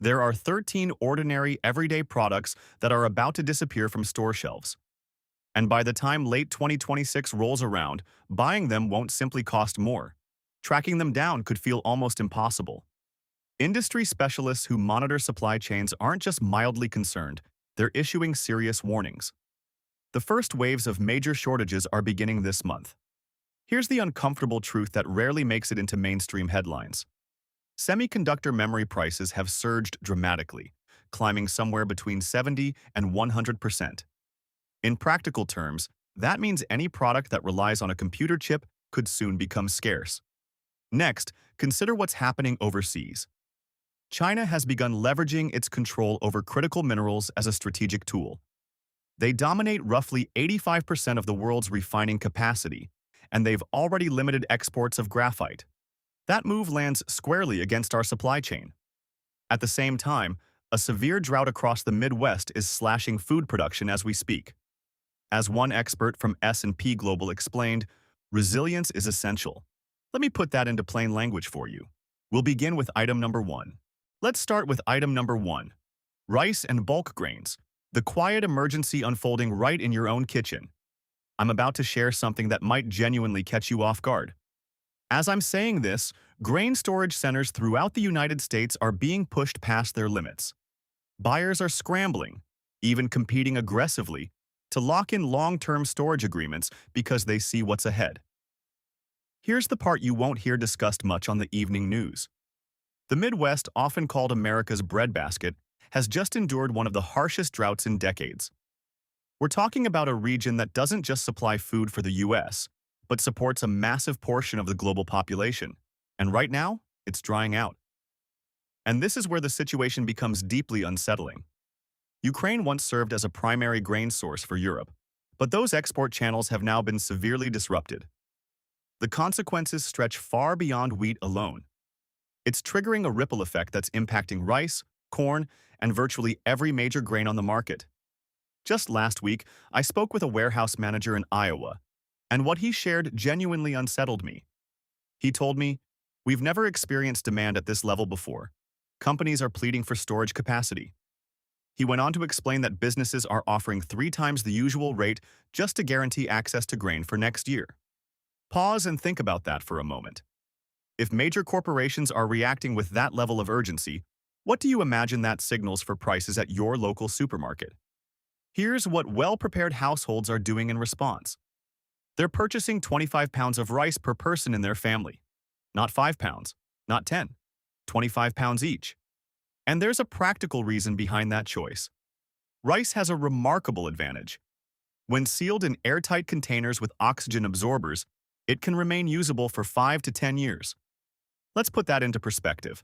There are 13 ordinary, everyday products that are about to disappear from store shelves. And by the time late 2026 rolls around, buying them won't simply cost more. Tracking them down could feel almost impossible. Industry specialists who monitor supply chains aren't just mildly concerned, they're issuing serious warnings. The first waves of major shortages are beginning this month. Here's the uncomfortable truth that rarely makes it into mainstream headlines. Semiconductor memory prices have surged dramatically, climbing somewhere between 70 and 100%. In practical terms, that means any product that relies on a computer chip could soon become scarce. Next, consider what's happening overseas. China has begun leveraging its control over critical minerals as a strategic tool. They dominate roughly 85% of the world's refining capacity, and they've already limited exports of graphite. That move lands squarely against our supply chain. At the same time, a severe drought across the Midwest is slashing food production as we speak. As one expert from S&P Global explained, resilience is essential. Let me put that into plain language for you. We'll begin with item number 1. Let's start with item number 1. Rice and bulk grains. The quiet emergency unfolding right in your own kitchen. I'm about to share something that might genuinely catch you off guard. As I'm saying this, grain storage centers throughout the United States are being pushed past their limits. Buyers are scrambling, even competing aggressively, to lock in long-term storage agreements because they see what's ahead. Here's the part you won't hear discussed much on the evening news. The Midwest, often called America's breadbasket, has just endured one of the harshest droughts in decades. We're talking about a region that doesn't just supply food for the U.S., but supports a massive portion of the global population. And right now, it's drying out. And this is where the situation becomes deeply unsettling. Ukraine once served as a primary grain source for Europe, but those export channels have now been severely disrupted. The consequences stretch far beyond wheat alone. It's triggering a ripple effect that's impacting rice, corn, and virtually every major grain on the market. Just last week, I spoke with a warehouse manager in Iowa, and what he shared genuinely unsettled me. He told me, "We've never experienced demand at this level before. Companies are pleading for storage capacity." He went on to explain that businesses are offering 3 times the usual rate just to guarantee access to grain for next year. Pause and think about that for a moment. If major corporations are reacting with that level of urgency, what do you imagine that signals for prices at your local supermarket? Here's what well-prepared households are doing in response. They're purchasing 25 pounds of rice per person in their family. Not 5 pounds, not 10, 25 pounds each. And there's a practical reason behind that choice. Rice has a remarkable advantage. When sealed in airtight containers with oxygen absorbers, it can remain usable for 5 to 10 years. Let's put that into perspective.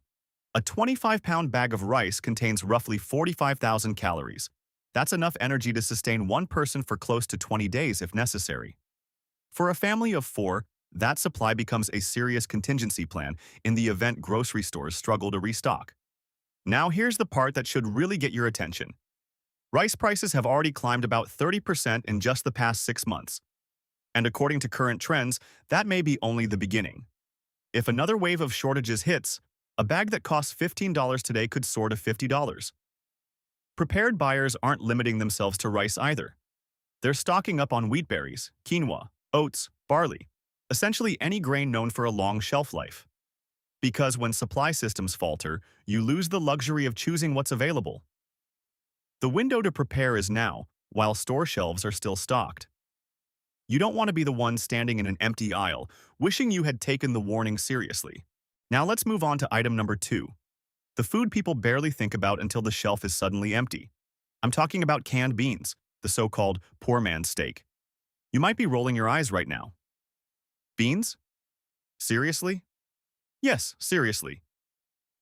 A 25-pound bag of rice contains roughly 45,000 calories. That's enough energy to sustain one person for close to 20 days if necessary. For a family of 4, that supply becomes a serious contingency plan in the event grocery stores struggle to restock. Now here's the part that should really get your attention. Rice prices have already climbed about 30% in just the past 6 months. And according to current trends, that may be only the beginning. If another wave of shortages hits, a bag that costs $15 today could soar to $50. Prepared buyers aren't limiting themselves to rice either. They're stocking up on wheat berries, quinoa, oats, barley, essentially any grain known for a long shelf life. Because when supply systems falter, you lose the luxury of choosing what's available. The window to prepare is now, while store shelves are still stocked. You don't want to be the one standing in an empty aisle, wishing you had taken the warning seriously. Now let's move on to item number 2. The food people barely think about until the shelf is suddenly empty. I'm talking about canned beans, the so-called poor man's steak. You might be rolling your eyes right now. Beans? Seriously? Yes, seriously.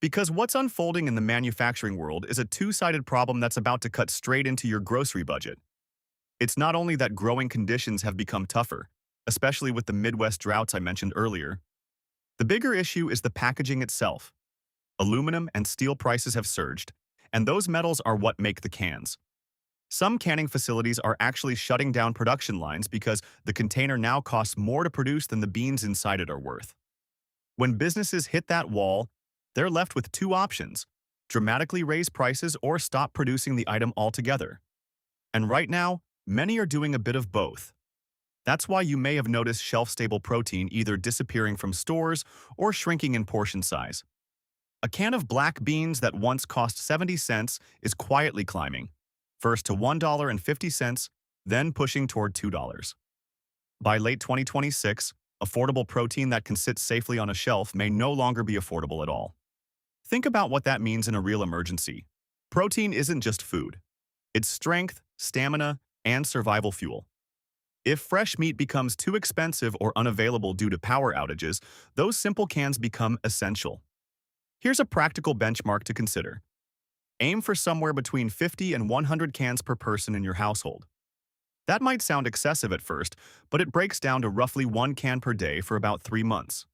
Because what's unfolding in the manufacturing world is a two-sided problem that's about to cut straight into your grocery budget. It's not only that growing conditions have become tougher, especially with the Midwest droughts I mentioned earlier. The bigger issue is the packaging itself. Aluminum and steel prices have surged, and those metals are what make the cans. Some canning facilities are actually shutting down production lines because the container now costs more to produce than the beans inside it are worth. When businesses hit that wall, they're left with 2 options: dramatically raise prices, or stop producing the item altogether. And right now, many are doing a bit of both. That's why you may have noticed shelf-stable protein either disappearing from stores or shrinking in portion size. A can of black beans that once cost 70 cents is quietly climbing, first to $1.50, then pushing toward $2. By late 2026, affordable protein that can sit safely on a shelf may no longer be affordable at all. Think about what that means in a real emergency. Protein isn't just food. It's strength, stamina, and survival fuel. If fresh meat becomes too expensive or unavailable due to power outages, those simple cans become essential. Here's a practical benchmark to consider. Aim for somewhere between 50 and 100 cans per person in your household. That might sound excessive at first, but it breaks down to roughly 1 can per day for about 3 months.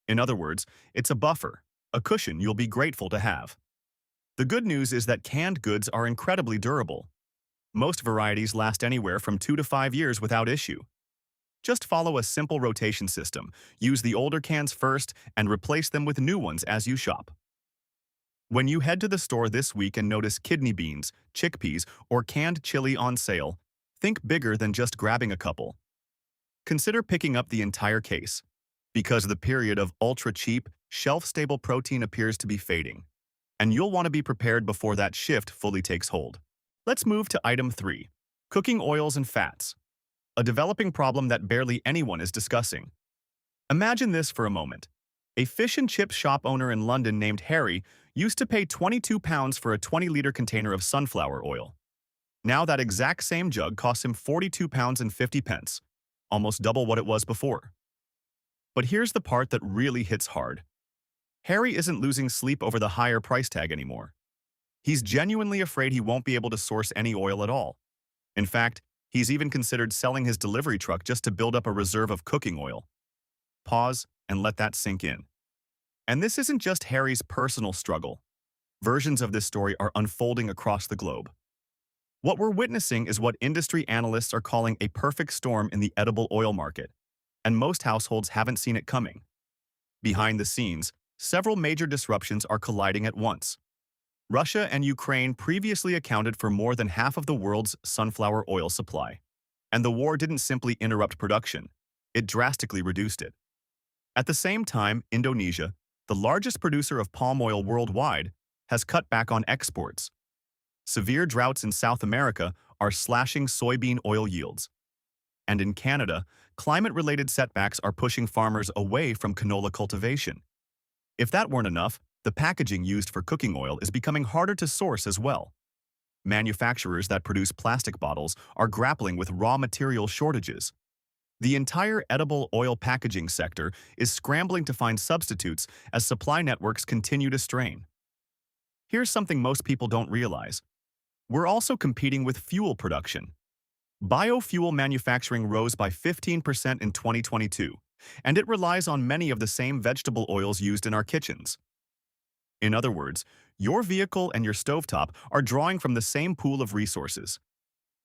In other words, it's a buffer, a cushion you'll be grateful to have. The good news is that canned goods are incredibly durable. Most varieties last anywhere from 2 to 5 years without issue. Just follow a simple rotation system. Use the older cans first and replace them with new ones as you shop. When you head to the store this week and notice kidney beans, chickpeas, or canned chili on sale, think bigger than just grabbing a couple. Consider picking up the entire case, because the period of ultra-cheap, shelf-stable protein appears to be fading, and you'll want to be prepared before that shift fully takes hold. Let's move to item 3, cooking oils and fats, a developing problem that barely anyone is discussing. Imagine this for a moment. A fish and chip shop owner in London named Harry used to pay £22 for a 20-liter container of sunflower oil. Now that exact same jug costs him £42.50, almost double what it was before. But here's the part that really hits hard. Harry isn't losing sleep over the higher price tag anymore. He's genuinely afraid he won't be able to source any oil at all. In fact, he's even considered selling his delivery truck just to build up a reserve of cooking oil. Pause and let that sink in. And this isn't just Harry's personal struggle. Versions of this story are unfolding across the globe. What we're witnessing is what industry analysts are calling a perfect storm in the edible oil market, and most households haven't seen it coming. Behind the scenes, several major disruptions are colliding at once. Russia and Ukraine previously accounted for more than half of the world's sunflower oil supply, and the war didn't simply interrupt production, it drastically reduced it. At the same time, Indonesia, the largest producer of palm oil worldwide, has cut back on exports. Severe droughts in South America are slashing soybean oil yields. And in Canada, climate-related setbacks are pushing farmers away from canola cultivation. If that weren't enough, the packaging used for cooking oil is becoming harder to source as well. Manufacturers that produce plastic bottles are grappling with raw material shortages. The entire edible oil packaging sector is scrambling to find substitutes as supply networks continue to strain. Here's something most people don't realize. We're also competing with fuel production. Biofuel manufacturing rose by 15% in 2022, and it relies on many of the same vegetable oils used in our kitchens. In other words, your vehicle and your stovetop are drawing from the same pool of resources.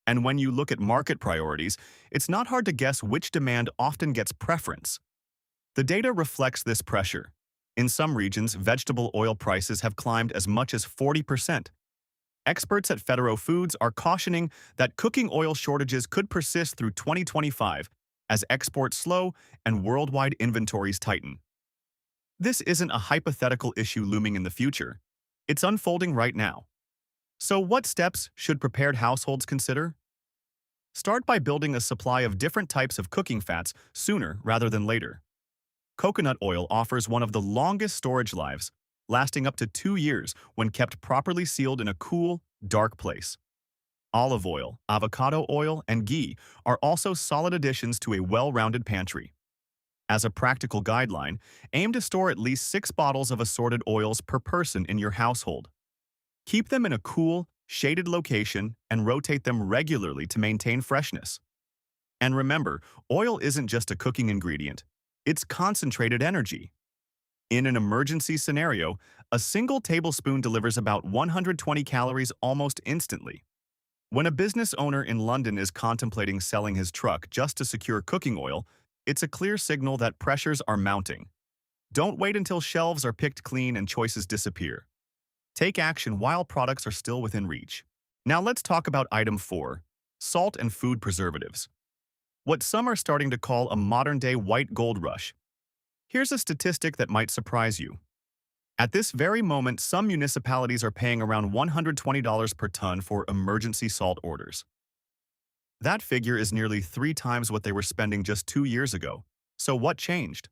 And when you look at market priorities, it's not hard to guess which demand often gets preference. The data reflects this pressure. In some regions, vegetable oil prices have climbed as much as 40%. Experts at Federo Foods are cautioning that cooking oil shortages could persist through 2025 as exports slow and worldwide inventories tighten. This isn't a hypothetical issue looming in the future. It's unfolding right now. So what steps should prepared households consider? Start by building a supply of different types of cooking fats sooner rather than later. Coconut oil offers one of the longest storage lives, lasting up to 2 years when kept properly sealed in a cool, dark place. Olive oil, avocado oil, and ghee are also solid additions to a well-rounded pantry. As a practical guideline, aim to store at least 6 bottles of assorted oils per person in your household. Keep them in a cool, shaded location and rotate them regularly to maintain freshness. And remember, oil isn't just a cooking ingredient, it's concentrated energy. In an emergency scenario, a single tablespoon delivers about 120 calories almost instantly. When a business owner in London is contemplating selling his truck just to secure cooking oil, it's a clear signal that pressures are mounting. Don't wait until shelves are picked clean and choices disappear. Take action while products are still within reach. Now let's talk about item 4, salt and food preservatives. What some are starting to call a modern-day white gold rush. Here's a statistic that might surprise you. At this very moment, some municipalities are paying around $120 per ton for emergency salt orders. That figure is nearly 3 times what they were spending just 2 years ago. So what changed?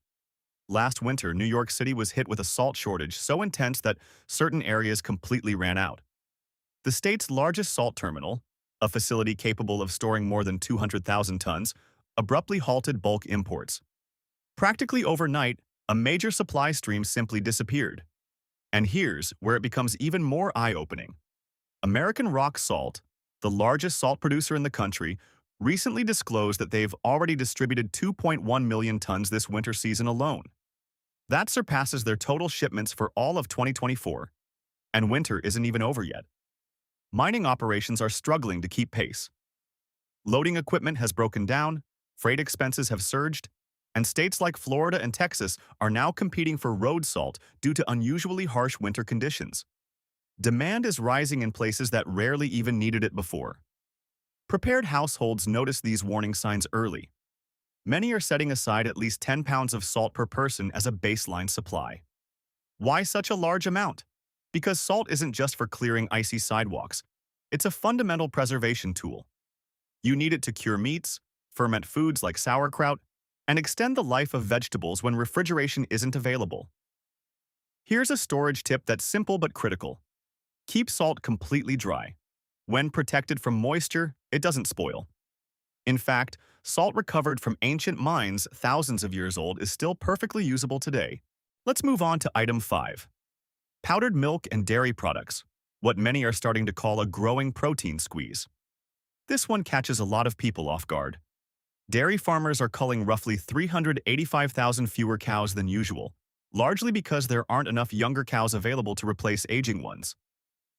Last winter, New York City was hit with a salt shortage so intense that certain areas completely ran out. The state's largest salt terminal, a facility capable of storing more than 200,000 tons, abruptly halted bulk imports. Practically overnight, a major supply stream simply disappeared. And here's where it becomes even more eye-opening. American Rock Salt, the largest salt producer in the country, recently disclosed that they've already distributed 2.1 million tons this winter season alone. That surpasses their total shipments for all of 2024, and winter isn't even over yet. Mining operations are struggling to keep pace. Loading equipment has broken down, freight expenses have surged, and states like Florida and Texas are now competing for road salt due to unusually harsh winter conditions. Demand is rising in places that rarely even needed it before. Prepared households notice these warning signs early. Many are setting aside at least 10 pounds of salt per person as a baseline supply. Why such a large amount? Because salt isn't just for clearing icy sidewalks. It's a fundamental preservation tool. You need it to cure meats, ferment foods like sauerkraut, and extend the life of vegetables when refrigeration isn't available. Here's a storage tip that's simple but critical. Keep salt completely dry. When protected from moisture, it doesn't spoil. In fact, salt recovered from ancient mines thousands of years old is still perfectly usable today. Let's move on to item 5. Powdered milk and dairy products, what many are starting to call a growing protein squeeze. This one catches a lot of people off guard. Dairy farmers are culling roughly 385,000 fewer cows than usual, largely because there aren't enough younger cows available to replace aging ones.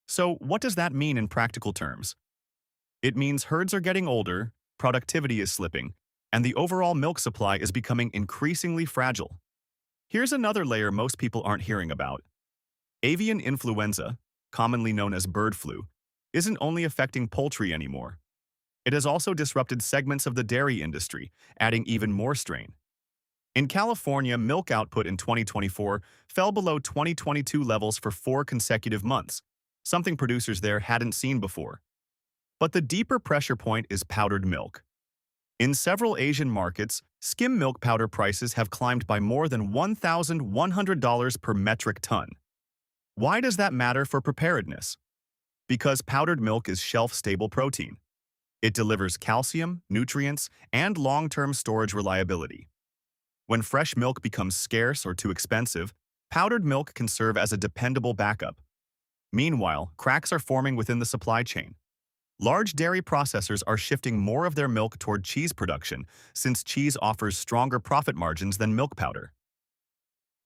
So what does that mean in practical terms? It means herds are getting older, productivity is slipping, and the overall milk supply is becoming increasingly fragile. Here's another layer most people aren't hearing about. Avian influenza, commonly known as bird flu, isn't only affecting poultry anymore. It has also disrupted segments of the dairy industry, adding even more strain. In California, milk output in 2024 fell below 2022 levels for 4 consecutive months, something producers there hadn't seen before. But the deeper pressure point is powdered milk. In several Asian markets, skim milk powder prices have climbed by more than $1,100 per metric ton. Why does that matter for preparedness? Because powdered milk is shelf-stable protein. It delivers calcium, nutrients, and long-term storage reliability. When fresh milk becomes scarce or too expensive, powdered milk can serve as a dependable backup. Meanwhile, cracks are forming within the supply chain. Large dairy processors are shifting more of their milk toward cheese production, since cheese offers stronger profit margins than milk powder.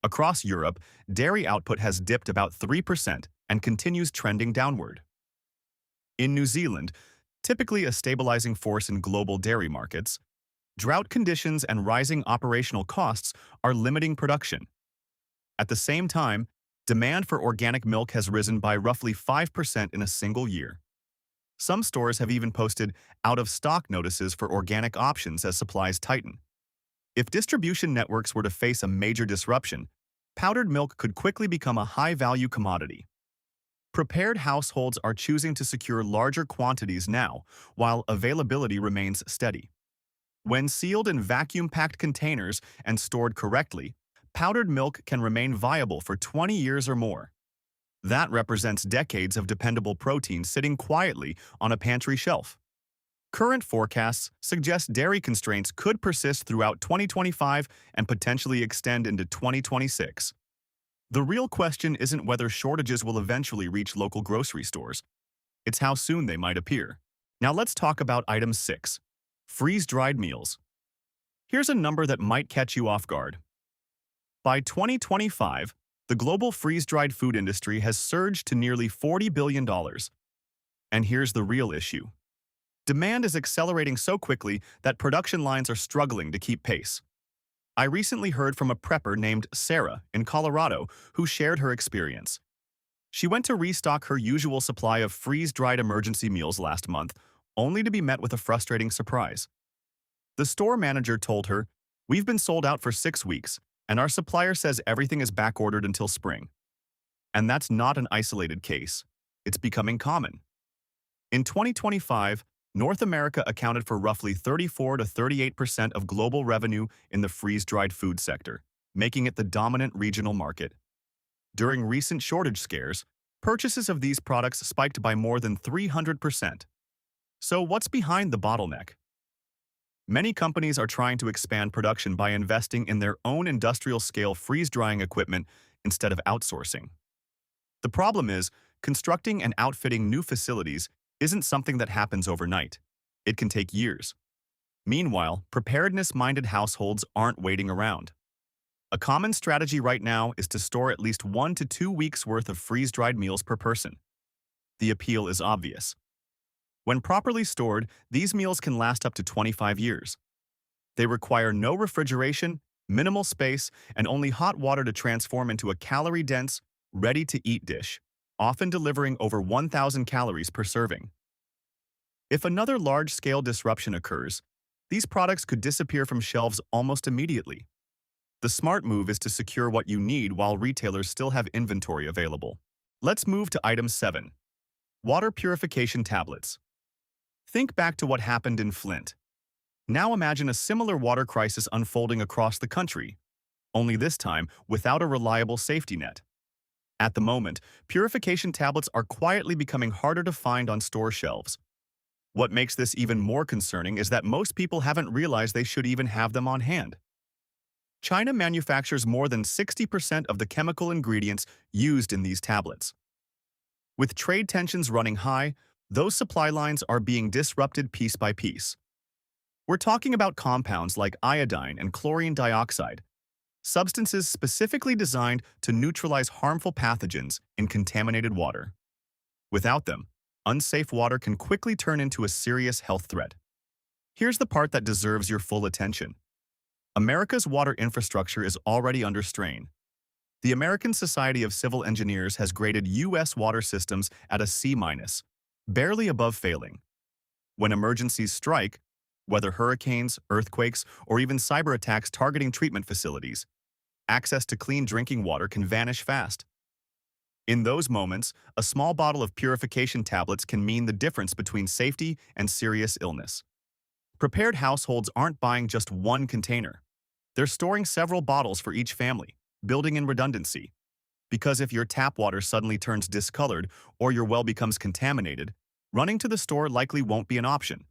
Across Europe, dairy output has dipped about 3% and continues trending downward. In New Zealand, typically a stabilizing force in global dairy markets, drought conditions and rising operational costs are limiting production. At the same time, demand for organic milk has risen by roughly 5% in a single year. Some stores have even posted out-of-stock notices for organic options as supplies tighten. If distribution networks were to face a major disruption, powdered milk could quickly become a high-value commodity. Prepared households are choosing to secure larger quantities now, while availability remains steady. When sealed in vacuum-packed containers and stored correctly, powdered milk can remain viable for 20 years or more. That represents decades of dependable protein sitting quietly on a pantry shelf. Current forecasts suggest dairy constraints could persist throughout 2025 and potentially extend into 2026. The real question isn't whether shortages will eventually reach local grocery stores. It's how soon they might appear. Now let's talk about item 6, freeze-dried meals. Here's a number that might catch you off guard. By 2025, the global freeze-dried food industry has surged to nearly $40 billion. And here's the real issue. Demand is accelerating so quickly that production lines are struggling to keep pace. I recently heard from a prepper named Sarah in Colorado who shared her experience. She went to restock her usual supply of freeze-dried emergency meals last month, only to be met with a frustrating surprise. The store manager told her, "We've been sold out for 6 weeks, and our supplier says everything is backordered until spring." And that's not an isolated case. It's becoming common. In 2025, North America accounted for roughly 34 to 38% of global revenue in the freeze-dried food sector, making it the dominant regional market. During recent shortage scares, purchases of these products spiked by more than 300%. So what's behind the bottleneck? Many companies are trying to expand production by investing in their own industrial-scale freeze-drying equipment instead of outsourcing. The problem is, constructing and outfitting new facilities isn't something that happens overnight. It can take years. Meanwhile, preparedness-minded households aren't waiting around. A common strategy right now is to store at least 1 to 2 weeks' worth of freeze-dried meals per person. The appeal is obvious. When properly stored, these meals can last up to 25 years. They require no refrigeration, minimal space, and only hot water to transform into a calorie-dense, ready-to-eat dish, often delivering over 1,000 calories per serving. If another large-scale disruption occurs, these products could disappear from shelves almost immediately. The smart move is to secure what you need while retailers still have inventory available. Let's move to item 7. Water purification tablets. Think back to what happened in Flint. Now imagine a similar water crisis unfolding across the country, only this time without a reliable safety net. At the moment, purification tablets are quietly becoming harder to find on store shelves. What makes this even more concerning is that most people haven't realized they should even have them on hand. China manufactures more than 60% of the chemical ingredients used in these tablets. With trade tensions running high, those supply lines are being disrupted piece by piece. We're talking about compounds like iodine and chlorine dioxide, substances specifically designed to neutralize harmful pathogens in contaminated water. Without them, unsafe water can quickly turn into a serious health threat. Here's the part that deserves your full attention. America's water infrastructure is already under strain. The American Society of Civil Engineers has graded U.S. water systems at a C-, barely above failing. When emergencies strike, whether hurricanes, earthquakes, or even cyber attacks targeting treatment facilities, access to clean drinking water can vanish fast. In those moments, a small bottle of purification tablets can mean the difference between safety and serious illness. Prepared households aren't buying just one container. They're storing several bottles for each family, building in redundancy. Because if your tap water suddenly turns discolored or your well becomes contaminated, running to the store likely won't be an option.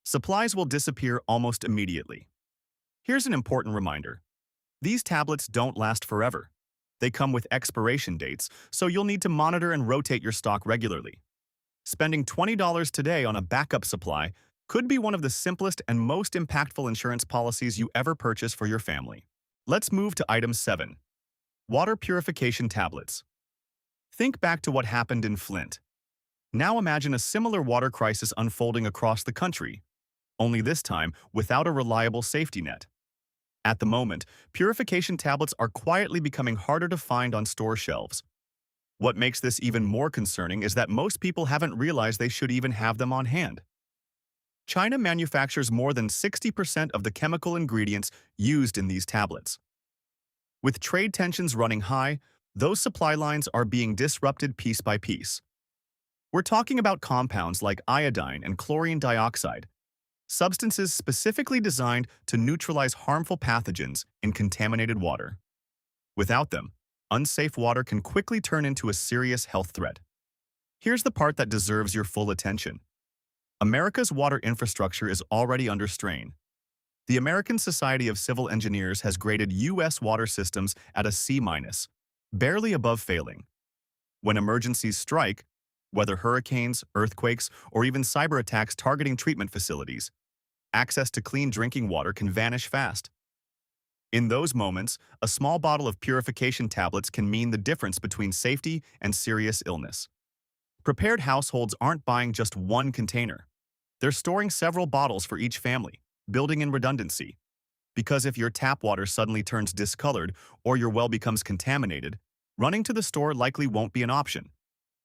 Supplies will disappear almost immediately. Here's an important reminder. These tablets don't last forever. They come with expiration dates, so you'll need to monitor and rotate your stock regularly. Spending $20 today on a backup supply could be one of the simplest and most impactful insurance policies you ever purchase for your family. Let's move to item 7. Water purification tablets. Think back to what happened in Flint. Now imagine a similar water crisis unfolding across the country, only this time without a reliable safety net. At the moment, purification tablets are quietly becoming harder to find on store shelves. What makes this even more concerning is that most people haven't realized they should even have them on hand. China manufactures more than 60% of the chemical ingredients used in these tablets. With trade tensions running high, those supply lines are being disrupted piece by piece. We're talking about compounds like iodine and chlorine dioxide, substances specifically designed to neutralize harmful pathogens in contaminated water. Without them, unsafe water can quickly turn into a serious health threat. Here's the part that deserves your full attention. America's water infrastructure is already under strain. The American Society of Civil Engineers has graded U.S. water systems at a C-, barely above failing. When emergencies strike, whether hurricanes, earthquakes, or even cyber attacks targeting treatment facilities, access to clean drinking water can vanish fast. In those moments, a small bottle of purification tablets can mean the difference between safety and serious illness. Prepared households aren't buying just one container. They're storing several bottles for each family, building in redundancy. Because if your tap water suddenly turns discolored or your well becomes contaminated, Running to the store likely won't be an option.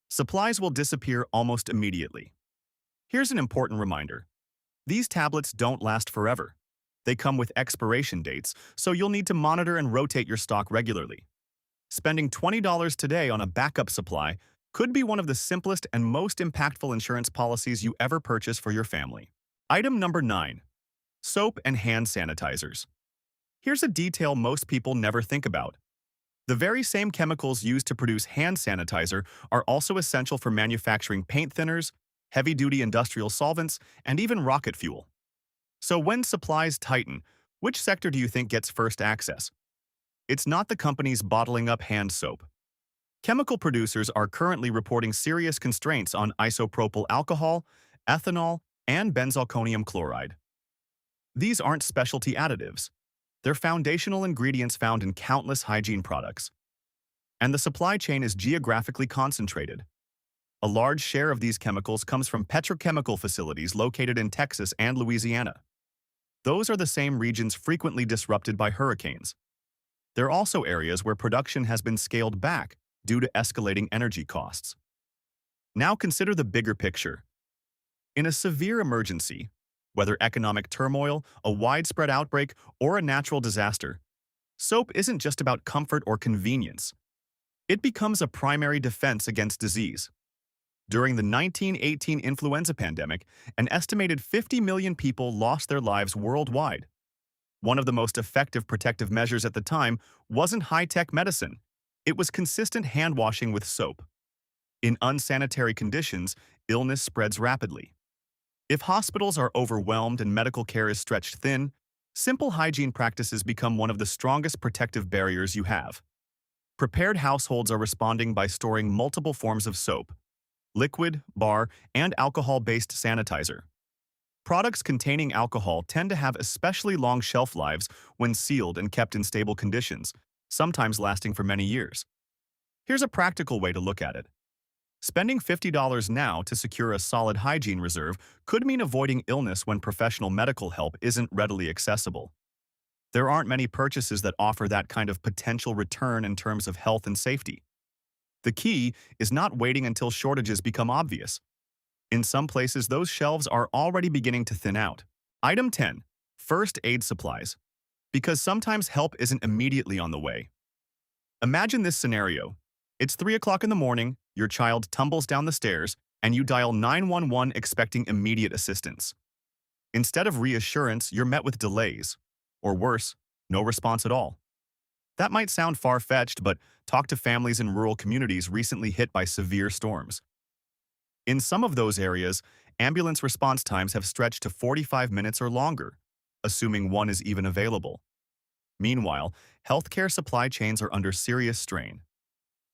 Supplies will disappear almost immediately. Here's an important reminder. These tablets don't last forever. They come with expiration dates, so you'll need to monitor and rotate your stock regularly. Spending $20 today on a backup supply could be one of the simplest and most impactful insurance policies you ever purchase for your family. Item number 9. Soap and hand sanitizers. Here's a detail most people never think about. The very same chemicals used to produce hand sanitizer are also essential for manufacturing paint thinners, heavy-duty industrial solvents, and even rocket fuel. So when supplies tighten, which sector do you think gets first access? It's not the companies bottling up hand soap. Chemical producers are currently reporting serious constraints on isopropyl alcohol, ethanol, and benzalkonium chloride. These aren't specialty additives. They're foundational ingredients found in countless hygiene products. And the supply chain is geographically concentrated. A large share of these chemicals comes from petrochemical facilities located in Texas and Louisiana. Those are the same regions frequently disrupted by hurricanes. They're also areas where production has been scaled back due to escalating energy costs. Now consider the bigger picture. In a severe emergency, whether economic turmoil, a widespread outbreak, or a natural disaster, soap isn't just about comfort or convenience. It becomes a primary defense against disease. During the 1918 influenza pandemic, an estimated 50 million people lost their lives worldwide. One of the most effective protective measures at the time wasn't high-tech medicine. It was consistent hand-washing with soap. In unsanitary conditions, illness spreads rapidly. If hospitals are overwhelmed and medical care is stretched thin, simple hygiene practices become one of the strongest protective barriers you have. Prepared households are responding by storing multiple forms of soap: liquid, bar, and alcohol-based sanitizer. Products containing alcohol tend to have especially long shelf lives when sealed and kept in stable conditions, sometimes lasting for many years. Here's a practical way to look at it. Spending $50 now to secure a solid hygiene reserve could mean avoiding illness when professional medical help isn't readily accessible. There aren't many purchases that offer that kind of potential return in terms of health and safety. The key is not waiting until shortages become obvious. In some places, those shelves are already beginning to thin out. Item 10. First aid supplies. Because sometimes help isn't immediately on the way. Imagine this scenario. It's 3 o'clock in the morning, your child tumbles down the stairs, and you dial 911 expecting immediate assistance. Instead of reassurance, you're met with delays. Or worse, no response at all. That might sound far-fetched, but talk to families in rural communities recently hit by severe storms. In some of those areas, ambulance response times have stretched to 45 minutes or longer, assuming one is even available. Meanwhile, healthcare supply chains are under serious strain.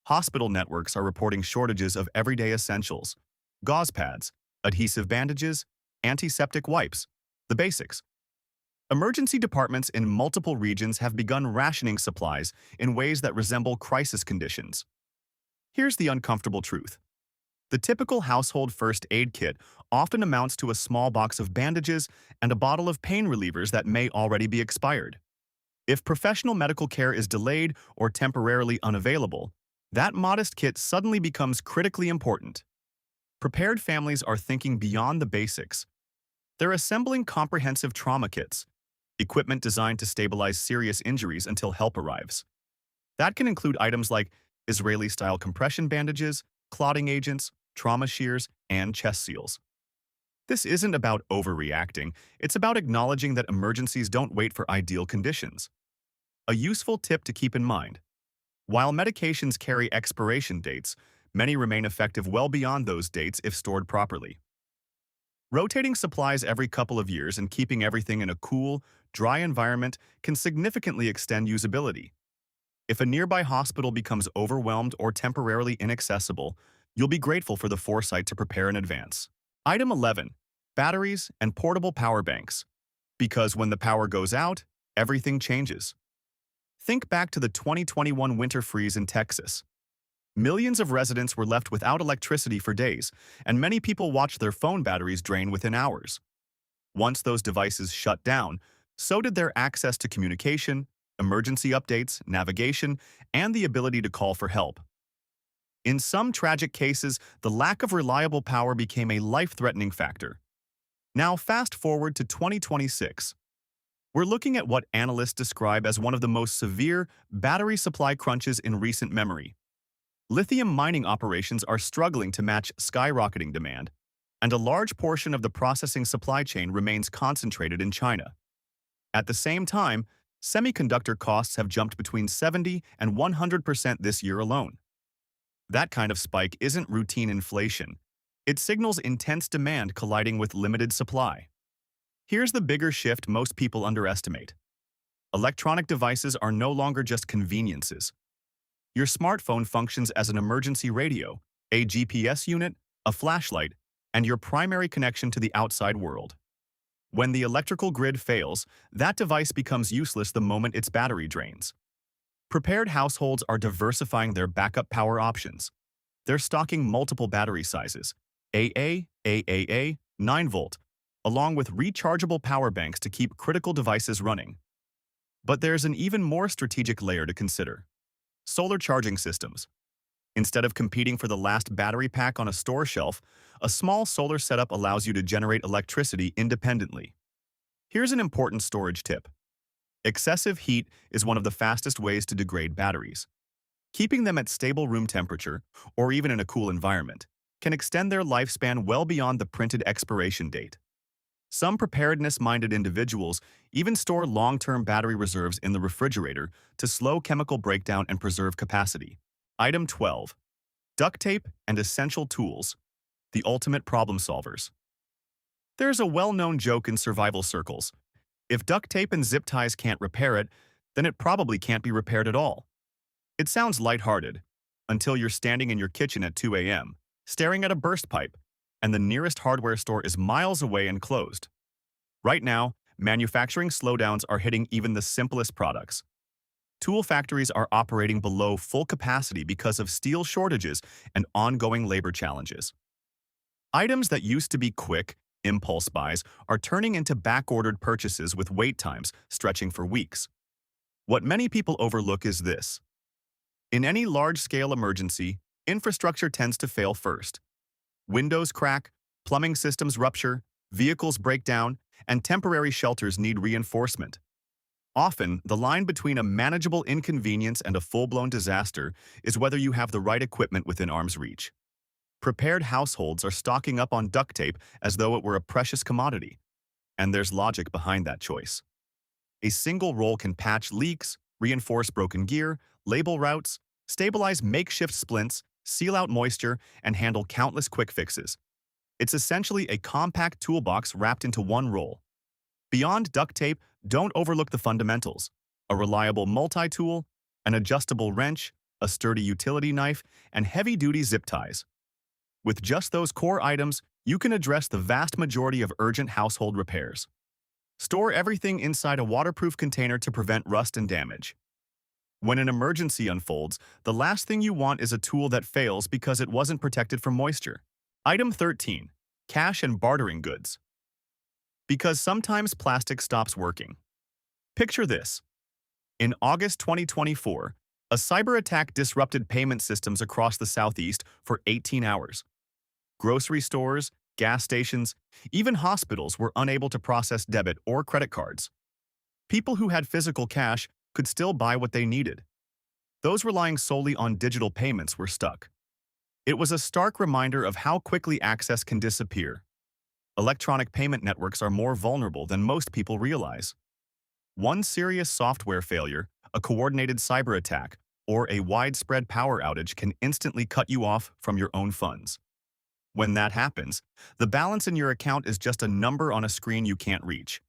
Hospital networks are reporting shortages of everyday essentials: gauze pads, adhesive bandages, antiseptic wipes, the basics. Emergency departments in multiple regions have begun rationing supplies in ways that resemble crisis conditions. Here's the uncomfortable truth. The typical household first aid kit often amounts to a small box of bandages and a bottle of pain relievers that may already be expired. If professional medical care is delayed or temporarily unavailable, that modest kit suddenly becomes critically important. Prepared families are thinking beyond the basics. They're assembling comprehensive trauma kits, equipment designed to stabilize serious injuries until help arrives. That can include items like Israeli-style compression bandages, clotting agents, trauma shears, and chest seals. This isn't about overreacting, it's about acknowledging that emergencies don't wait for ideal conditions. A useful tip to keep in mind: while medications carry expiration dates, many remain effective well beyond those dates if stored properly. Rotating supplies every couple of years and keeping everything in a cool, dry environment can significantly extend usability. If a nearby hospital becomes overwhelmed or temporarily inaccessible, you'll be grateful for the foresight to prepare in advance. Item 11. Batteries and portable power banks. Because when the power goes out, everything changes. Think back to the 2021 winter freeze in Texas. Millions of residents were left without electricity for days, and many people watched their phone batteries drain within hours. Once those devices shut down, so did their access to communication, emergency updates, navigation, and the ability to call for help. In some tragic cases, the lack of reliable power became a life-threatening factor. Now, fast forward to 2026. We're looking at what analysts describe as one of the most severe battery supply crunches in recent memory. Lithium mining operations are struggling to match skyrocketing demand, and a large portion of the processing supply chain remains concentrated in China. At the same time, semiconductor costs have jumped between 70 and 100% this year alone. That kind of spike isn't routine inflation. It signals intense demand colliding with limited supply. Here's the bigger shift most people underestimate. Electronic devices are no longer just conveniences. Your smartphone functions as an emergency radio, a GPS unit, a flashlight, and your primary connection to the outside world. When the electrical grid fails, that device becomes useless the moment its battery drains. Prepared households are diversifying their backup power options. They're stocking multiple battery sizes, AA, AAA, 9-volt, along with rechargeable power banks to keep critical devices running. But there's an even more strategic layer to consider: solar charging systems. Instead of competing for the last battery pack on a store shelf, a small solar setup allows you to generate electricity independently. Here's an important storage tip. Excessive heat is one of the fastest ways to degrade batteries. Keeping them at stable room temperature, or even in a cool environment, can extend their lifespan well beyond the printed expiration date. Some preparedness-minded individuals even store long-term battery reserves in the refrigerator to slow chemical breakdown and preserve capacity. Item 12. Duct tape and essential tools, the ultimate problem solvers. There's a well-known joke in survival circles. If duct tape and zip ties can't repair it, then it probably can't be repaired at all. It sounds lighthearted, until you're standing in your kitchen at 2 a.m., staring at a burst pipe, and the nearest hardware store is miles away and closed. Right now, manufacturing slowdowns are hitting even the simplest products. Tool factories are operating below full capacity because of steel shortages and ongoing labor challenges. Items that used to be quick, impulse buys are turning into back-ordered purchases with wait times stretching for weeks. What many people overlook is this. In any large-scale emergency, infrastructure tends to fail first. Windows crack, plumbing systems rupture, vehicles break down, and temporary shelters need reinforcement. Often, the line between a manageable inconvenience and a full-blown disaster is whether you have the right equipment within arm's reach. Prepared households are stocking up on duct tape as though it were a precious commodity. And there's logic behind that choice. A single roll can patch leaks, reinforce broken gear, label routes, stabilize makeshift splints, seal out moisture, and handle countless quick fixes. It's essentially a compact toolbox wrapped into one roll. Beyond duct tape, don't overlook the fundamentals: a reliable multi-tool, an adjustable wrench, a sturdy utility knife, and heavy-duty zip ties. With just those core items, you can address the vast majority of urgent household repairs. Store everything inside a waterproof container to prevent rust and damage. When an emergency unfolds, the last thing you want is a tool that fails because it wasn't protected from moisture. Item 13. Cash and bartering goods. Because sometimes plastic stops working. Picture this. In August 2024, a cyber attack disrupted payment systems across the Southeast for 18 hours. Grocery stores, gas stations, even hospitals were unable to process debit or credit cards. People who had physical cash could still buy what they needed. Those relying solely on digital payments were stuck. It was a stark reminder of how quickly access can disappear. Electronic payment networks are more vulnerable than most people realize. One serious software failure, a coordinated cyber attack, or a widespread power outage can instantly cut you off from your own funds. When that happens, the balance in your account is just a number on a screen you can't reach.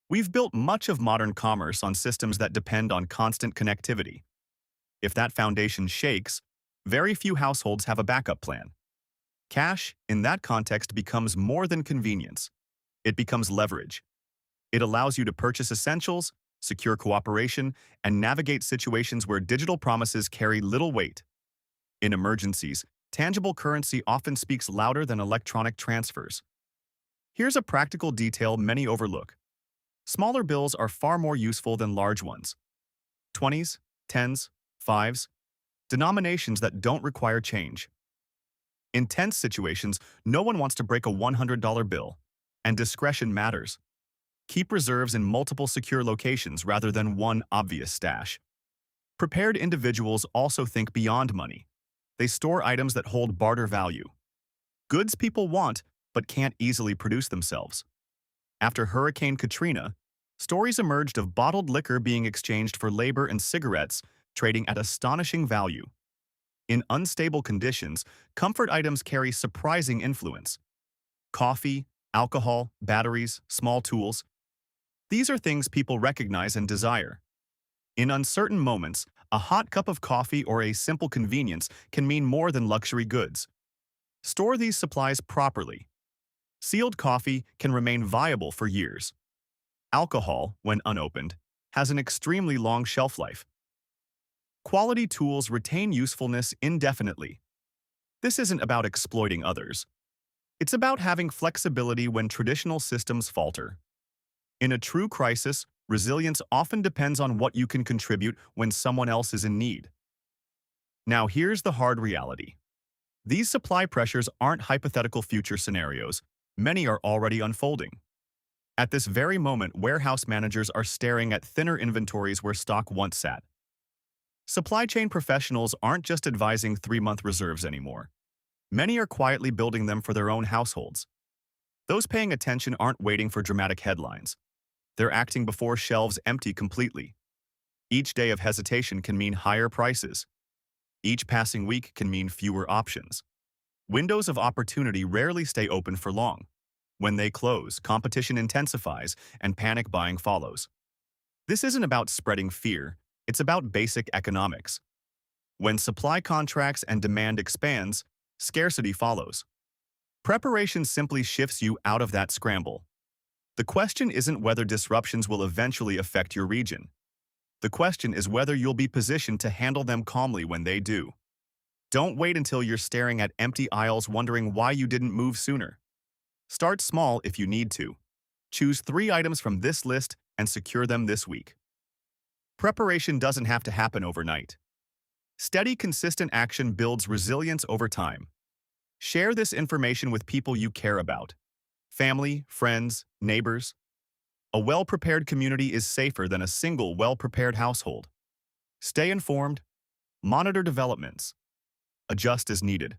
We've built much of modern commerce on systems that depend on constant connectivity. If that foundation shakes, very few households have a backup plan. Cash, in that context, becomes more than convenience. It becomes leverage. It allows you to purchase essentials, secure cooperation, and navigate situations where digital promises carry little weight. In emergencies, tangible currency often speaks louder than electronic transfers. Here's a practical detail many overlook. Smaller bills are far more useful than large ones. 20s, 10s, 5s, denominations that don't require change. In tense situations, no one wants to break a $100 bill, and discretion matters. Keep reserves in multiple secure locations rather than one obvious stash. Prepared individuals also think beyond money. They store items that hold barter value. Goods people want but can't easily produce themselves. After Hurricane Katrina, stories emerged of bottled liquor being exchanged for labor and cigarettes, trading at astonishing value. In unstable conditions, comfort items carry surprising influence. Coffee, alcohol, batteries, small tools. These are things people recognize and desire. In uncertain moments, a hot cup of coffee or a simple convenience can mean more than luxury goods. Store these supplies properly. Sealed coffee can remain viable for years. Alcohol, when unopened, has an extremely long shelf life. Quality tools retain usefulness indefinitely. This isn't about exploiting others. It's about having flexibility when traditional systems falter. In a true crisis, resilience often depends on what you can contribute when someone else is in need. Now here's the hard reality. These supply pressures aren't hypothetical future scenarios. Many are already unfolding. At this very moment, warehouse managers are staring at thinner inventories where stock once sat. Supply chain professionals aren't just advising 3-month reserves anymore. Many are quietly building them for their own households. Those paying attention aren't waiting for dramatic headlines. They're acting before shelves empty completely. Each day of hesitation can mean higher prices. Each passing week can mean fewer options. Windows of opportunity rarely stay open for long. When they close, competition intensifies and panic buying follows. This isn't about spreading fear, it's about basic economics. When supply contracts and demand expands, scarcity follows. Preparation simply shifts you out of that scramble. The question isn't whether disruptions will eventually affect your region. The question is whether you'll be positioned to handle them calmly when they do. Don't wait until you're staring at empty aisles wondering why you didn't move sooner. Start small if you need to. Choose 3 items from this list and secure them this week. Preparation doesn't have to happen overnight. Steady, consistent action builds resilience over time. Share this information with people you care about. Family, friends, neighbors. A well-prepared community is safer than a single well-prepared household. Stay informed. Monitor developments. Adjust as needed.